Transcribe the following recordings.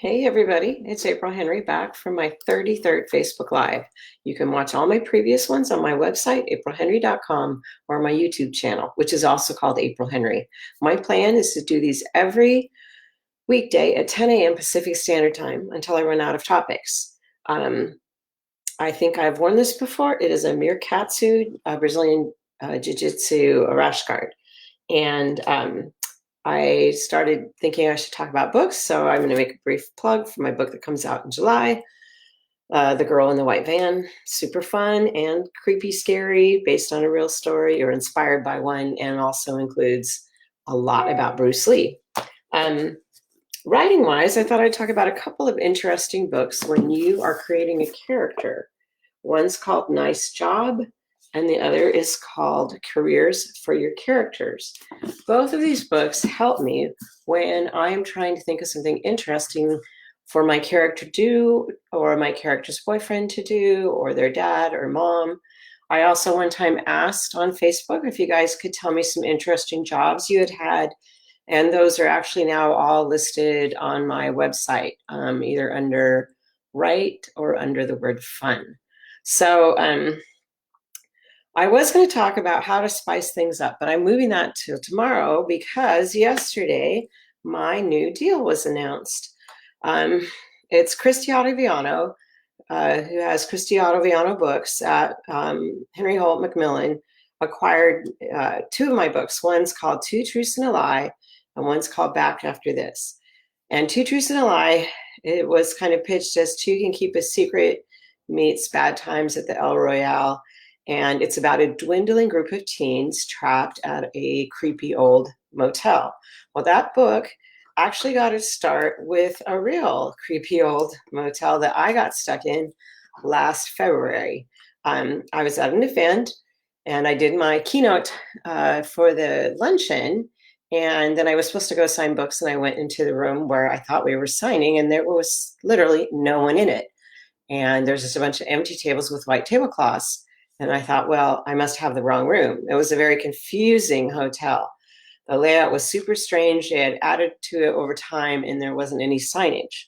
Hey everybody, it's April Henry back from my 33rd Facebook Live. You can watch all my previous ones on my website, aprilhenry.com, or my YouTube channel, which is also called April Henry. My plan is to do these every weekday at 10 a.m. Pacific Standard Time until I run out of topics. I think I've worn this before. It is a Mirkatsu Brazilian Jiu-Jitsu rash guard. And I started thinking I should talk about books, so I'm going to make a brief plug for my book that comes out in July, The Girl in the White Van. Super fun and creepy, scary, based on a real story or inspired by one, and also includes a lot about Bruce Lee. Writing-wise, I thought I'd talk about a couple of interesting books when you are creating a character. One's called Nice Job, and the other is called Careers for Your Characters. Both of these books help me when I'm trying to think of something interesting for my character to do, or my character's boyfriend to do, or their dad or mom. I also one time asked on Facebook if you guys could tell me some interesting jobs you had had, and those are actually now all listed on my website, either under write or under the word fun. So I was going to talk about how to spice things up, but I'm moving that till tomorrow because yesterday my new deal was announced. It's Christy Ottaviano, who has Christy Ottaviano Books at Henry Holt Macmillan, acquired two of my books. One's called Two Truths and a Lie, and one's called Back After This. And Two Truths and a Lie, it was kind of pitched as Two Can Keep a Secret meets Bad Times at the El Royale. And it's about a dwindling group of teens trapped at a creepy old motel. Well, that book actually got its start with a real creepy old motel that I got stuck in last February. I was at an event and I did my keynote for the luncheon. And then I was supposed to go sign books, and I went into the room where I thought we were signing, and there was literally no one in it. And there's just a bunch of empty tables with white tablecloths. And I thought, well, I must have the wrong room. It was a very confusing hotel. The layout was super strange. They had added to it over time, and there wasn't any signage.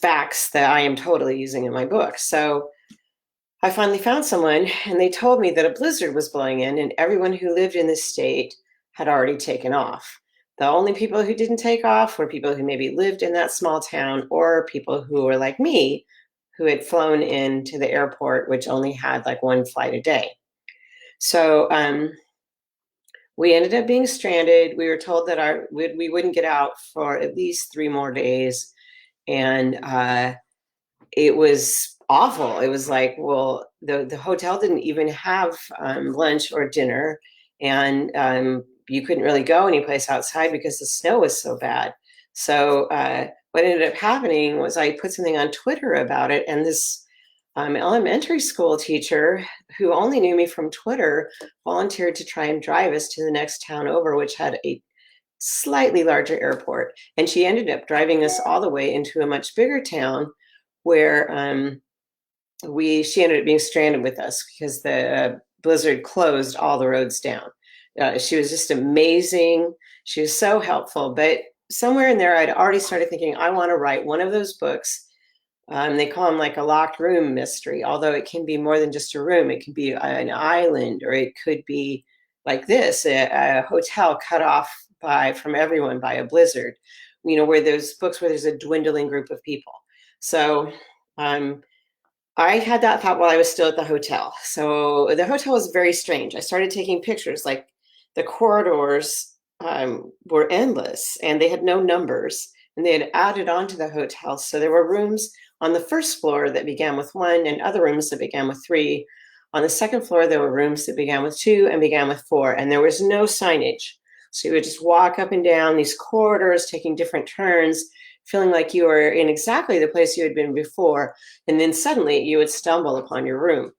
Facts that I am totally using in my book. So I finally found someone, and they told me that a blizzard was blowing in, and everyone who lived in this state had already taken off. The only people who didn't take off were people who maybe lived in that small town, or people who were like me, who had flown into the airport, which only had like one flight a day. So we ended up being stranded. We were told that we wouldn't get out for at least 3 more days. And it was awful. It was like, well, the hotel didn't even have lunch or dinner. And you couldn't really go anyplace outside because the snow was so bad. So what ended up happening was I put something on Twitter about it, and this elementary school teacher who only knew me from Twitter volunteered to try and drive us to the next town over, which had a slightly larger airport. And she ended up driving us all the way into a much bigger town where she ended up being stranded with us because the blizzard closed all the roads down. She was just amazing. She was so helpful. But somewhere in there, I'd already started thinking, I want to write one of those books. They call them like a locked room mystery, although it can be more than just a room. It could be an island, or it could be like this, a hotel cut off from everyone by a blizzard, where those books where there's a dwindling group of people. So I had that thought while I was still at the hotel. So the hotel was very strange. I started taking pictures, like the corridors were endless, and they had no numbers, and they had added on to the hotel. So there were rooms on the first floor that began with 1, and other rooms that began with 3. On the second floor, there were rooms that began with 2 and began with 4, and there was no signage. So you would just walk up and down these corridors, taking different turns, feeling like you were in exactly the place you had been before, and then suddenly you would stumble upon your room.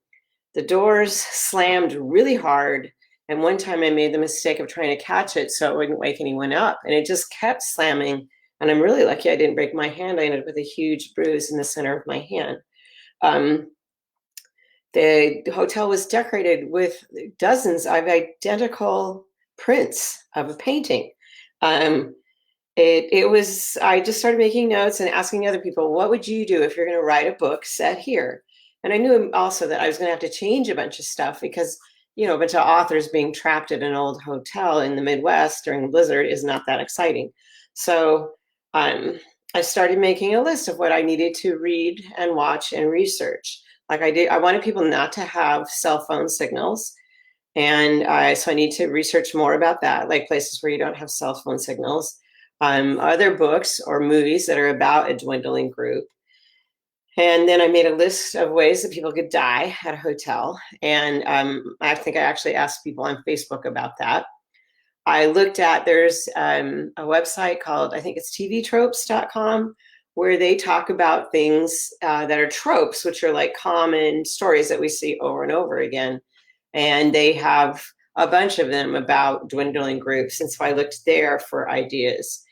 The doors slammed really hard, and one time I made the mistake of trying to catch it so it wouldn't wake anyone up, and it just kept slamming. And I'm really lucky I didn't break my hand. I ended up with a huge bruise in the center of my hand. The hotel was decorated with dozens of identical prints of a painting. I just started making notes and asking other people, what would you do if you're going to write a book set here? And I knew also that I was going to have to change a bunch of stuff because, a bunch of authors being trapped at an old hotel in the Midwest during a blizzard is not that exciting. So um, I started making a list of what I needed to read and watch and research. Like I wanted people not to have cell phone signals. And so I need to research more about that, like places where you don't have cell phone signals, other books or movies that are about a dwindling group. And then I made a list of ways that people could die at a hotel. And I think I actually asked people on Facebook about that. I looked at, there's a website called, I think it's tvtropes.com, where they talk about things that are tropes, which are like common stories that we see over and over again. And they have a bunch of them about dwindling groups. And so I looked there for ideas.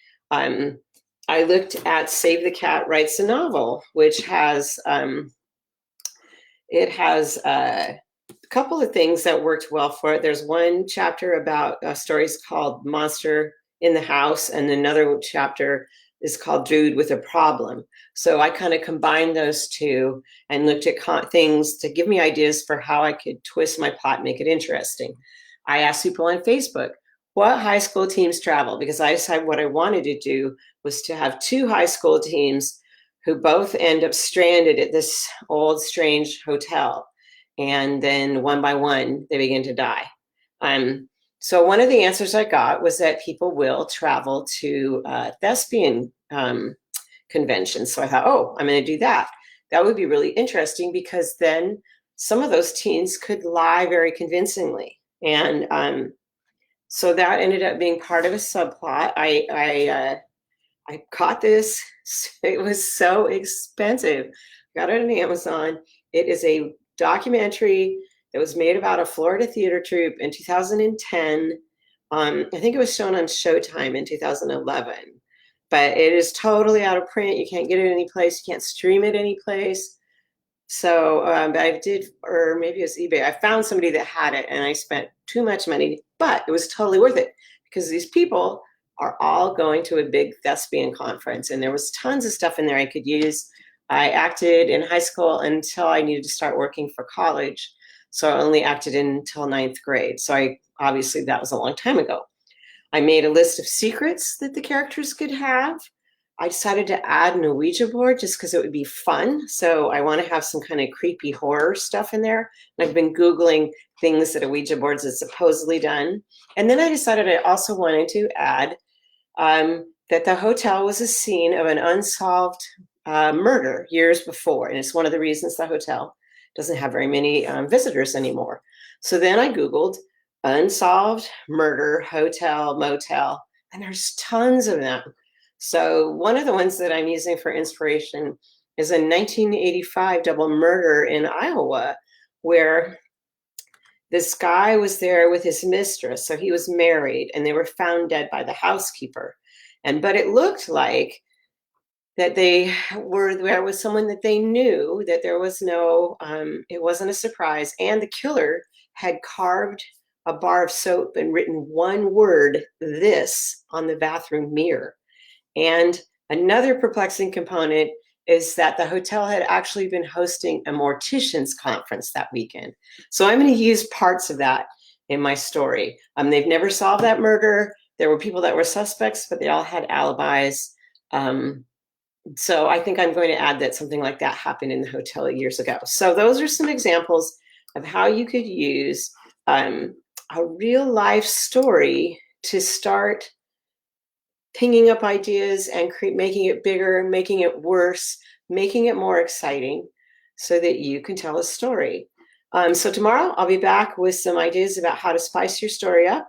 I looked at Save the Cat Writes a Novel, which has, it has a couple of things that worked well for it. There's one chapter about stories called Monster in the House, and another chapter is called Dude with a Problem. So I kind of combined those two and looked at things to give me ideas for how I could twist my plot, make it interesting. I asked people on Facebook, what high school teams travel? Because I decided what I wanted to do was to have two high school teams who both end up stranded at this old, strange hotel. And then one by one, they begin to die. So one of the answers I got was that people will travel to thespian conventions. So I thought, oh, I'm going to do that. That would be really interesting because then some of those teens could lie very convincingly. And so that ended up being part of a subplot. I caught this. It was so expensive. Got it on Amazon. It is a documentary that was made about a Florida theater troupe in 2010. I think it was shown on Showtime in 2011, but it is totally out of print. You can't get it any place. You can't stream it any place. So I did, or maybe it was eBay. I found somebody that had it and I spent too much money, but it was totally worth it because these people are all going to a big thespian conference and there was tons of stuff in there I could use. I acted in high school until I needed to start working for college. So I only acted until ninth grade. So obviously that was a long time ago. I made a list of secrets that the characters could have. I decided to add an Ouija board just because it would be fun. So I want to have some kind of creepy horror stuff in there. And I've been Googling things that a Ouija board has supposedly done. And then I decided I also wanted to add that the hotel was a scene of an unsolved murder years before. And it's one of the reasons the hotel doesn't have very many visitors anymore. So then I Googled unsolved murder, hotel, motel, and there's tons of them. So one of the ones that I'm using for inspiration is a 1985 double murder in Iowa, where this guy was there with his mistress. So he was married and they were found dead by the housekeeper. But it looked like that they were there with someone that they knew, that there was no, it wasn't a surprise. And the killer had carved a bar of soap and written one word, "this," on the bathroom mirror. And another perplexing component is that the hotel had actually been hosting a mortician's conference that weekend. So I'm going to use parts of that in my story. They've never solved that murder. There were people that were suspects, but they all had alibis. So I think I'm going to add that something like that happened in the hotel years ago. So those are some examples of how you could use a real life story to start pinging up ideas and making it bigger, making it worse, making it more exciting so that you can tell a story. So tomorrow I'll be back with some ideas about how to spice your story up.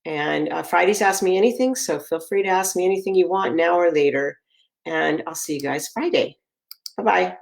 And Friday's Ask Me Anything, so feel free to ask me anything you want now or later. And I'll see you guys Friday. Bye-bye.